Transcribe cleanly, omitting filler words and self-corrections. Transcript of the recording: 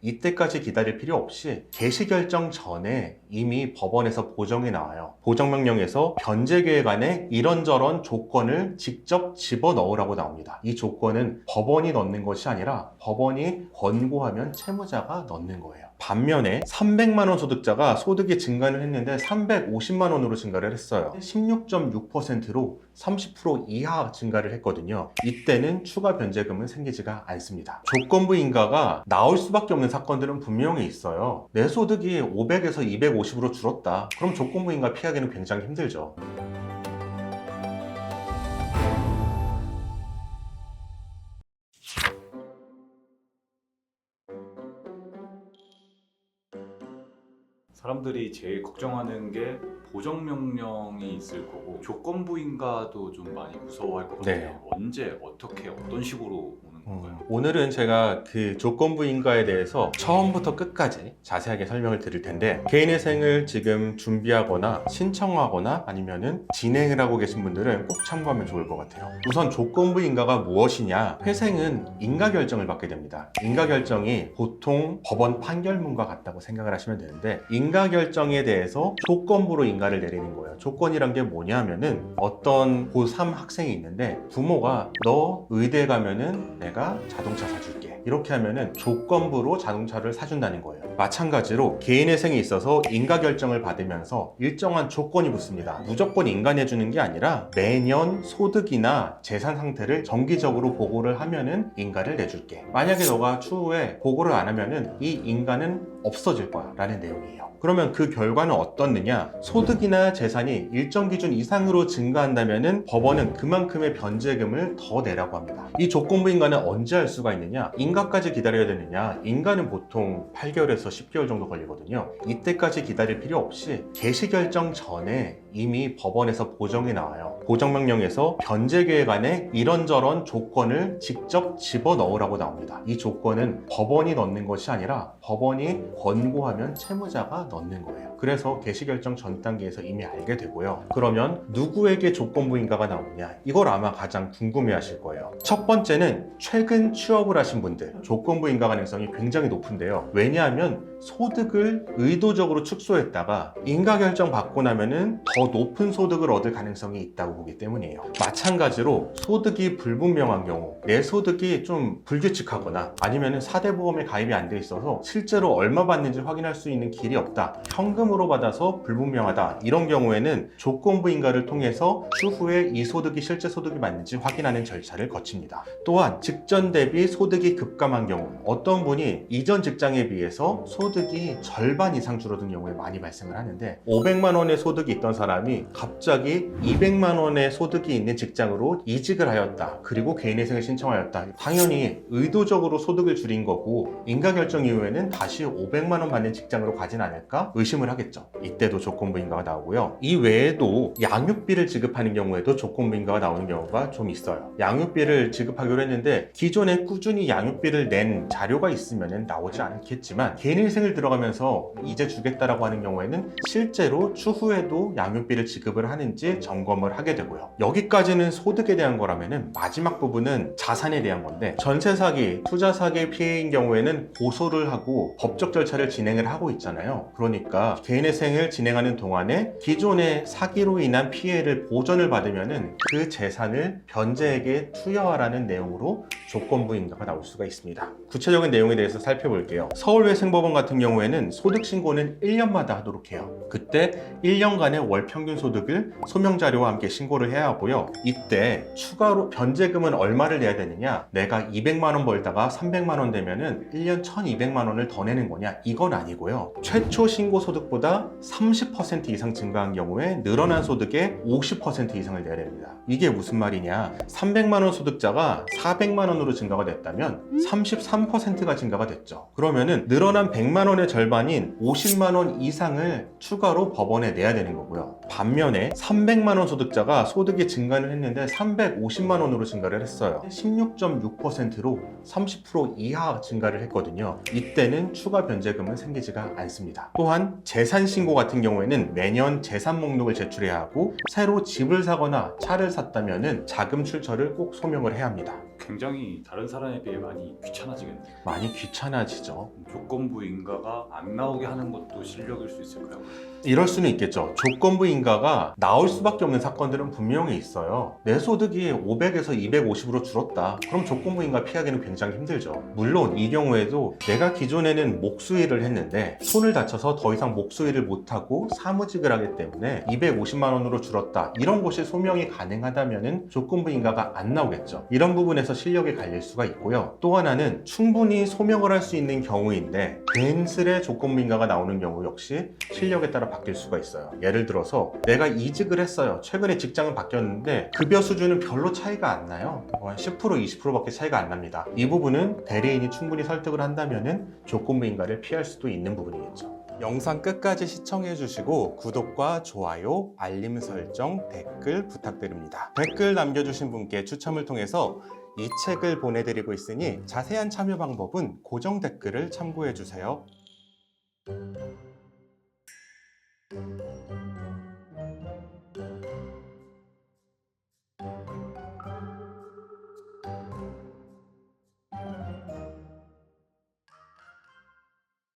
이때까지 기다릴 필요 없이 개시 결정 전에 이미 법원에서 보정이 나와요. 보정명령에서 변제계획 안에 이런저런 조건을 직접 집어넣으라고 나옵니다. 이 조건은 법원이 넣는 것이 아니라 법원이 권고하면 채무자가 넣는 거예요. 반면에 300만 원 소득자가 소득이 증가를 했는데 350만 원으로 증가를 했어요. 16.6%로 30% 이하 증가를 했거든요. 이때는 추가 변제금은 생기지가 않습니다. 조건부 인가가 나올 수밖에 없는 사건들은 분명히 있어요. 내 소득이 500에서 250으로 줄었다. 그럼 조건부 인가 피하기는 굉장히 힘들죠. 사람들이 제일 걱정하는 게 보정명령이 있을 거고 조건부인가도 좀 많이 무서워할 것 같아요. 네. 언제, 어떻게, 어떤 식으로 오는 건가요? 오늘은 제가 그 조건부 인가에 대해서 처음부터 끝까지 자세하게 설명을 드릴 텐데, 개인회생을 지금 준비하거나 신청하거나 아니면은 진행을 하고 계신 분들은 꼭 참고하면 좋을 것 같아요. 우선 조건부 인가가 무엇이냐? 회생은 인가 결정을 받게 됩니다. 인가 결정이 보통 법원 판결문과 같다고 생각을 하시면 되는데, 인가 결정에 대해서 조건부로 인가를 내리는 거예요. 조건이란 게 뭐냐면은 어떤 고3 학생이 있는데 부모가 너 의대 가면은 내가 자동차 사줄게, 이렇게 하면은 조건부로 자동차를 사준다는 거예요. 마찬가지로 개인회생에 있어서 인가 결정을 받으면서 일정한 조건이 붙습니다. 무조건 인가내주는 게 아니라 매년 소득이나 재산 상태를 정기적으로 보고를 하면은 인가를 내줄게. 만약에 너가 추후에 보고를 안 하면은 이 인가는 없어질 거야 라는 내용이에요. 그러면 그 결과는 어떻느냐? 소득이나 재산이 일정 기준 이상으로 증가한다면은 법원은 그만큼의 변제금을 더 내라고 합니다. 이 조건부 인가는 언제 할 수가 있느냐? 인가까지 기다려야 되느냐? 인가는 보통 8개월에서 10개월 정도 걸리거든요. 이때까지 기다릴 필요 없이 개시 결정 전에 이미 법원에서 보정이 나와요. 보정명령에서 변제계획 안에 이런저런 조건을 직접 집어넣으라고 나옵니다. 이 조건은 법원이 넣는 것이 아니라 법원이 권고하면 채무자가 넣는 거예요. 그래서 개시결정 전 단계에서 이미 알게 되고요. 그러면 누구에게 조건부 인가가 나오느냐? 이걸 아마 가장 궁금해 하실 거예요. 첫 번째는 최근 취업을 하신 분들, 조건부 인가 가능성이 굉장히 높은데요. 왜냐하면 소득을 의도적으로 축소했다가 인가 결정 받고 나면은 더 높은 소득을 얻을 가능성이 있다고 보기 때문이에요. 마찬가지로 소득이 불분명한 경우, 내 소득이 좀 불규칙하거나 아니면은 4대 보험에 가입이 안 돼 있어서 실제로 얼마 받는지 확인할 수 있는 길이 없다, 현금으로 받아서 불분명하다, 이런 경우에는 조건부 인가를 통해서 추후에 이 소득이 실제 소득이 맞는지 확인하는 절차를 거칩니다. 또한 직전 대비 소득이 급감한 경우, 어떤 분이 이전 직장에 비해서 소득이 절반 이상 줄어든 경우에 많이 발생을 하는데, 500만 원의 소득이 있던 사람이 갑자기 200만 원의 소득이 있는 직장으로 이직을 하였다, 그리고 개인회생을 신청하였다. 당연히 의도적으로 소득을 줄인 거고 인가 결정 이후에는 다시 500만 원 받는 직장으로 가진 않을까 의심을 하겠죠. 이때도 조건부 인가가 나오고요. 이 외에도 양육비를 지급하는 경우에도 조건부 인가가 나오는 경우가 좀 있어요. 양육비를 지급하기로 했는데 기존에 꾸준히 양육비를 낸 자료가 있으면 나오지 않겠지만, 개인회생을 들어가면서 이제 주겠다라고 하는 경우에는 실제로 추후에도 양육비를 지급을 하는지 점검을 하게 되고요. 여기까지는 소득에 대한 거라면은 마지막 부분은 자산에 대한 건데, 전세 사기, 투자 사기 피해인 경우에는 고소를 하고 법적 절차를 진행을 하고 있잖아요. 그러니까 개인회생을 진행하는 동안에 기존의 사기로 인한 피해를 보전을 받으면은 그 재산을 변제에게 투여하라는 내용으로 조건부 인가가 나올 수가 있습니다. 구체적인 내용에 대해서 살펴볼게요. 서울회생법원 같은 경우에는 소득신고는 1년마다 하도록 해요. 그때 1년간의 월 평균 소득을 소명자료와 함께 신고를 해야 하고요. 이때 추가로 변제금은 얼마를 내야 되느냐? 내가 200만 원 벌다가 300만 원 되면은 1년 1200만 원을 더 내는 거냐? 이건 아니고요. 최초 신고 소득보다 30% 이상 증가한 경우에 늘어난 소득의 50% 이상을 내야 됩니다. 이게 무슨 말이냐? 300만 원 소득자가 400만 원으로 증가가 됐다면 33%가 증가가 됐죠. 그러면은 늘어난 100만 원의 절반인 50만 원 이상을 추가로 법원에 내야 되는 거고요. 반면에 300만 원 소득자가 소득이 증가를 했는데 350만 원으로 증가를 했어요. 16.6%로 30% 이하 증가를 했거든요. 이때는 추가 변제금은 생기지가 않습니다. 또한 재산 신고 같은 경우에는 매년 재산 목록을 제출해야 하고, 새로 집을 사거나 차를 샀다면은 자금 출처를 꼭 소명을 해야 합니다. 굉장히 다른 사람에 비해 많이 귀찮아지겠네요. 많이 귀찮아지죠. 조건부 인가가 안 나오게 하는 것도 실력일 수 있을까요? 이럴 수는 있겠죠. 조건부 인가가 나올 수밖에 없는 사건들은 분명히 있어요. 내 소득이 500에서 250으로 줄었다. 그럼 조건부 인가 피하기는 굉장히 힘들죠. 물론 이 경우에도 내가 기존에는 목수일을 했는데 손을 다쳐서 더 이상 목수일을 못하고 사무직을 하기 때문에 250만 원으로 줄었다. 이런 것이 소명이 가능하다면 조건부 인가가 안 나오겠죠. 이런 부분에서 실력이 갈릴 수가 있고요. 또 하나는 충분히 소명을 할 수 있는 경우인데 괜스레 조건부 인가가 나오는 경우 역시 실력에 따라 바뀔 수가 있어요. 예를 들어서 내가 이직을 했어요. 최근에 직장을 바뀌었는데 급여 수준은 별로 차이가 안 나요. 한 10% 20%밖에 차이가 안 납니다. 이 부분은 대리인이 충분히 설득을 한다면 조건부 인가를 피할 수도 있는 부분이겠죠. 영상 끝까지 시청해 주시고 구독과 좋아요, 알림 설정, 댓글 부탁드립니다. 댓글 남겨주신 분께 추첨을 통해서 이 책을 보내드리고 있으니 자세한 참여 방법은 고정 댓글을 참고해 주세요.